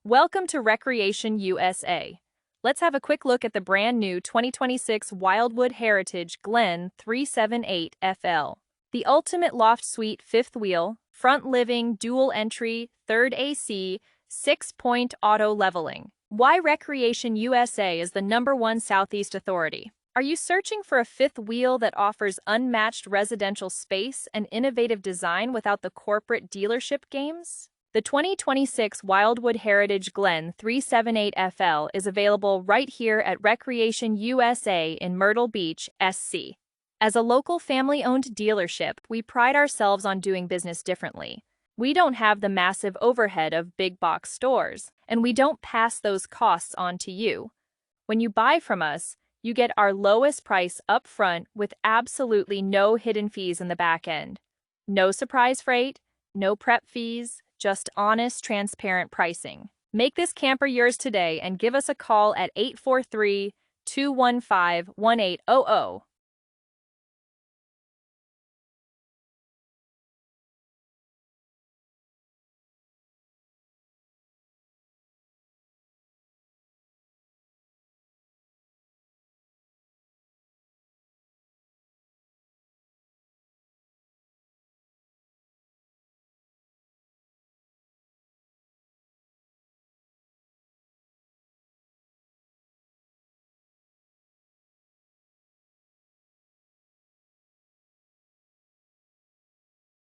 Welcome to Recreation USA. Let's have a quick look at the brand new 2026 Wildwood Heritage Glen 378FL. The ultimate loft suite fifth wheel, front living, dual entry, third AC, 6-point auto leveling. Why Recreation USA is the #1 Southeast authority. Are you searching for a fifth wheel that offers unmatched residential space and innovative design without the corporate dealership games? The 2026 Wildwood Heritage Glen 378FL is available right here at Recreation USA in Myrtle Beach, SC. As a local family-owned dealership, we pride ourselves on doing business differently. We don't have the massive overhead of big-box stores, and we don't pass those costs on to you. When you buy from us, you get our lowest price up front with absolutely no hidden fees in the back end. No surprise freight, no prep fees, just honest, transparent pricing. Make this camper yours today and give us a call at 843-215-1800.